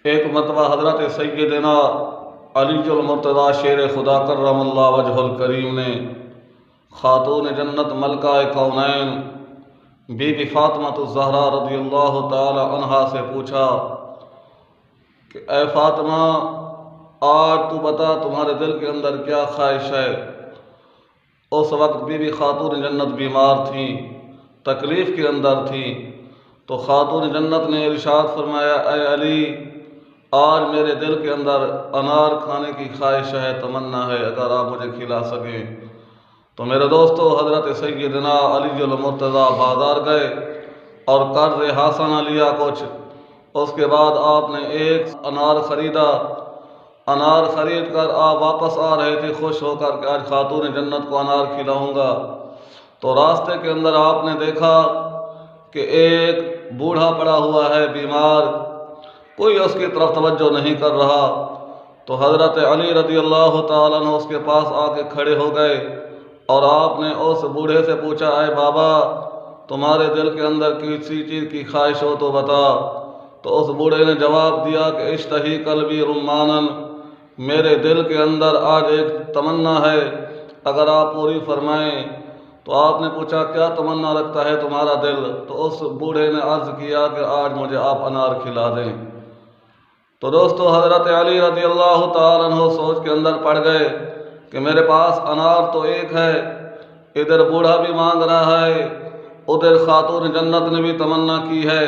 ایک مرتبہ حضرت سیدنا علی المرتضیٰ شیر خدا کرم اللہ وجہ الکریم نے خاتون جنت ملکہ کونین بی بی فاطمہ الزہرا رضی اللہ تعالی عنہا سے پوچھا کہ اے فاطمہ، آج تو بتا تمہارے دل کے اندر کیا خواہش ہے؟ اس وقت بی بی خاتون جنت بیمار تھیں، تکلیف کے اندر تھیں، تو خاتون جنت نے ارشاد فرمایا اے علی، آج میرے دل کے اندر انار کھانے کی خواہش ہے، تمنا ہے، اگر آپ مجھے کھلا سکیں۔ تو میرے دوستو، حضرت سیدنا علی المرتضیٰ بازار گئے اور قرض حسنہ لیا کچھ، اس کے بعد آپ نے ایک انار خریدا۔ انار خرید کر آپ واپس آ رہے تھے خوش ہو کر کہ آج خاتون جنت کو انار کھلاؤں گا۔ تو راستے کے اندر آپ نے دیکھا کہ ایک بوڑھا پڑا ہوا ہے بیمار، کوئی اس کی طرف توجہ نہیں کر رہا۔ تو حضرت علی رضی اللہ تعالیٰ عنہ اس کے پاس آ کے کھڑے ہو گئے اور آپ نے اس بوڑھے سے پوچھا اے بابا، تمہارے دل کے اندر کسی چیز کی خواہش ہو تو بتا۔ تو اس بوڑھے نے جواب دیا کہ اشتہی قلبی رمانن، میرے دل کے اندر آج ایک تمنا ہے، اگر آپ پوری فرمائیں۔ تو آپ نے پوچھا کیا تمنا رکھتا ہے تمہارا دل؟ تو اس بوڑھے نے عرض کیا کہ آج مجھے آپ انار کھلا دیں۔ تو دوستو، حضرت علی رضی اللہ تعالیٰ عنہ سوچ کے اندر پڑ گئے کہ میرے پاس انار تو ایک ہے، ادھر بوڑھا بھی مانگ رہا ہے، ادھر خاتون جنت نے بھی تمنا کی ہے۔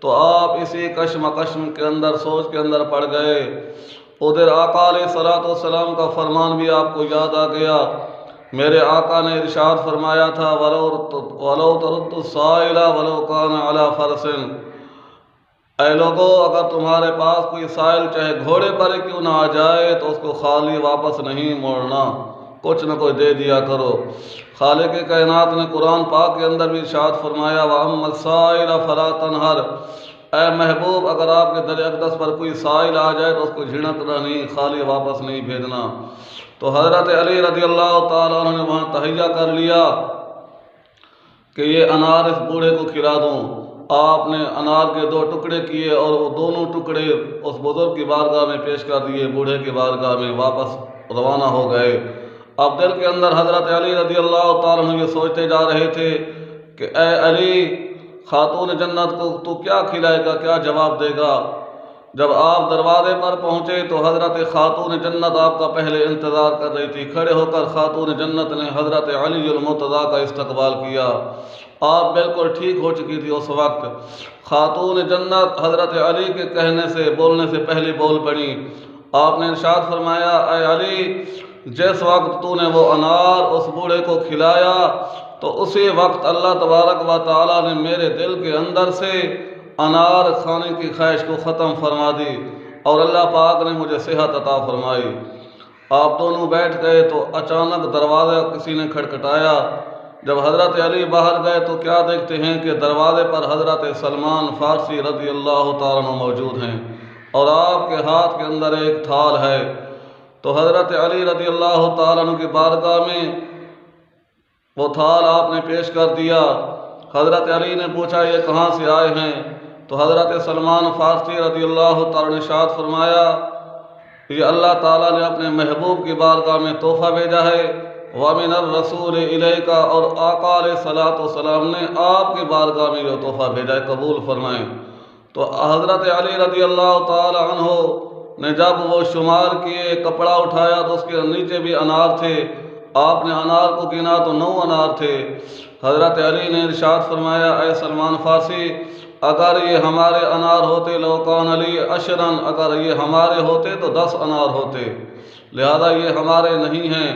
تو آپ اسی کشمکشم کے اندر سوچ کے اندر پڑ گئے۔ ادھر آقا علیہ الصلوۃ والسلام کا فرمان بھی آپ کو یاد آ گیا۔ میرے آقا نے ارشاد فرمایا تھا وَلَوْ تَرُدُّ السَّائِلَ وَلَوْ كَانَ عَلَى فَرْسٍ، اے لوگو، اگر تمہارے پاس کوئی سائل چاہے گھوڑے پر کیوں نہ آ جائے تو اس کو خالی واپس نہیں موڑنا، کچھ نہ کچھ دے دیا کرو۔ خالق کائنات نے قرآن پاک کے اندر بھی ارشاد فرمایا وَأَمَّا السَّائِلَ فَلَا تَنْهَرْ، اے محبوب، اگر آپ کے در اقدس پر کوئی سائل آ جائے تو اس کو جھڑکنا نہیں، خالی واپس نہیں بھیجنا۔ تو حضرت علی رضی اللہ تعالیٰ عنہ نے وہاں تہیہ کر لیا کہ یہ انار اس بوڑھے کو کھلا دوں۔ آپ نے انار کے 2 ٹکڑے کیے اور وہ دونوں ٹکڑے اس بزرگ کی بارگاہ میں پیش کر دیے، بوڑھے کی بارگاہ میں واپس روانہ ہو گئے۔ اب دل کے اندر حضرت علی رضی اللہ تعالیٰ عنہ یہ سوچتے جا رہے تھے کہ اے علی، خاتون جنت کو تو کیا کھلائے گا، کیا جواب دے گا؟ جب آپ دروازے پر پہنچے تو حضرت خاتون جنت آپ کا پہلے انتظار کر رہی تھی۔ کھڑے ہو کر خاتون جنت نے حضرت علی المرتضیٰ کا استقبال کیا۔ آپ بالکل ٹھیک ہو چکی تھی اس وقت۔ خاتون جنت حضرت علی کے کہنے سے، بولنے سے پہلے بول پڑی۔ آپ نے ارشاد فرمایا اے علی، جس وقت تو نے وہ انار اس بوڑھے کو کھلایا تو اسی وقت اللہ تبارک و تعالیٰ نے میرے دل کے اندر سے انار کھانے کی خواہش کو ختم فرما دی اور اللہ پاک نے مجھے صحت عطا فرمائی۔ آپ دونوں بیٹھ گئے تو اچانک دروازہ کسی نے کھٹکھٹایا۔ جب حضرت علی باہر گئے تو کیا دیکھتے ہیں کہ دروازے پر حضرت سلمان فارسی رضی اللہ تعالیٰ عنہ موجود ہیں اور آپ کے ہاتھ کے اندر ایک تھال ہے۔ تو حضرت علی رضی اللہ تعالیٰ عنہ کی بارگاہ میں وہ تھال آپ نے پیش کر دیا۔ حضرت علی نے پوچھا یہ کہاں سے آئے ہیں؟ تو حضرت سلمان فارسی رضی اللہ تعالیٰ نے ارشاد فرمایا یہ اللہ تعالیٰ نے اپنے محبوب کی بارگاہ میں تحفہ بھیجا ہے، وَمِنَ الرَّسُولِ إِلَيْكَ، اور آقا علیہ الصلوۃ والسلام نے آپ کی بارگاہ میں جو تحفہ بھیجا ہے قبول فرمائیں۔ تو حضرت علی رضی اللہ تعالیٰ عنہ نے جب وہ شمار کیے، کپڑا اٹھایا تو اس کے نیچے بھی انار تھے۔ آپ نے انار کو گنا تو 9 انار تھے۔ حضرت علی نے ارشاد فرمایا اے سلمان فارسی، اگر یہ ہمارے انار ہوتے لو کان علی اشرن، اگر یہ ہمارے ہوتے تو 10 انار ہوتے، لہذا یہ ہمارے نہیں ہیں،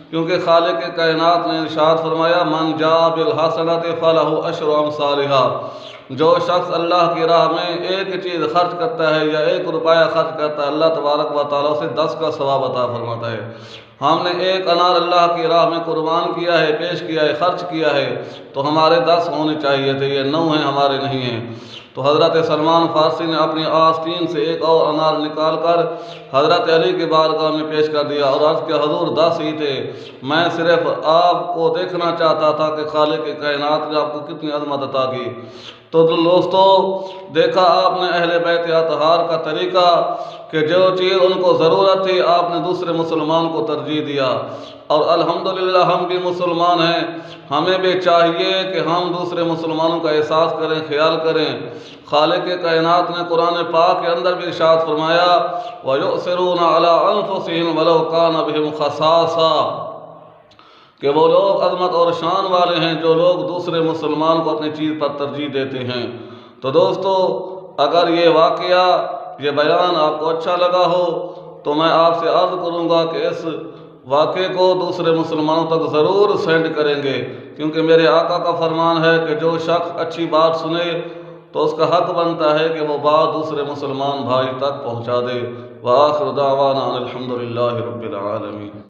کیونکہ خالق کائنات نے ارشاد فرمایا من جاء بالحسنۃ فلہ عشر امثالھا، جو شخص اللہ کی راہ میں ایک چیز خرچ کرتا ہے یا 1 روپیہ خرچ کرتا ہے، اللہ تبارک و تعالیٰ سے 10 کا ثواب عطا فرماتا ہے۔ ہم نے 1 انار اللہ کی راہ میں قربان کیا ہے، پیش کیا ہے، خرچ کیا ہے، تو ہمارے 10 ہونے چاہیے تھے، یہ 9 ہیں، ہمارے نہیں ہیں۔ تو حضرت سلمان فارسی نے اپنی آستین سے 1 اور انار نکال کر حضرت علی کی بارگاہ میں پیش کر دیا اور عرض کیا حضور 10 ہی تھے، میں صرف آپ کو دیکھنا چاہتا تھا کہ خالق کائنات نے آپ کو کتنی عظمت عطا کی۔ تو دوستو دیکھا آپ نے اہل بیت اطہار کا طریقہ کہ جو چیز ان کو ضرورت تھی آپ نے دوسرے مسلمان کو ترجیح دیا، اور الحمدللہ ہم بھی مسلمان ہیں، ہمیں بھی چاہیے کہ ہم دوسرے مسلمانوں کا احساس کریں، خیال کریں۔ خالق کائنات نے قرآن پاک کے اندر بھی ارشاد فرمایا وَيُؤْثِرُونَ عَلَىٰ أَنفُسِهِمْ وَلَوْ كَانَ بِهِمْ خَصَاصَةٌ، کہ وہ لوگ عظمت اور شان والے ہیں جو لوگ دوسرے مسلمان کو اپنی چیز پر ترجیح دیتے ہیں۔ تو دوستو اگر یہ واقعہ، یہ بیان آپ کو اچھا لگا ہو تو میں آپ سے عرض کروں گا کہ اس واقعے کو دوسرے مسلمانوں تک ضرور سینڈ کریں گے، کیونکہ میرے آقا کا فرمان ہے کہ جو شخص اچھی بات سنے تو اس کا حق بنتا ہے کہ وہ بات دوسرے مسلمان بھائی تک پہنچا دے۔ وآخر دعوانا الحمدللہ رب العالمین۔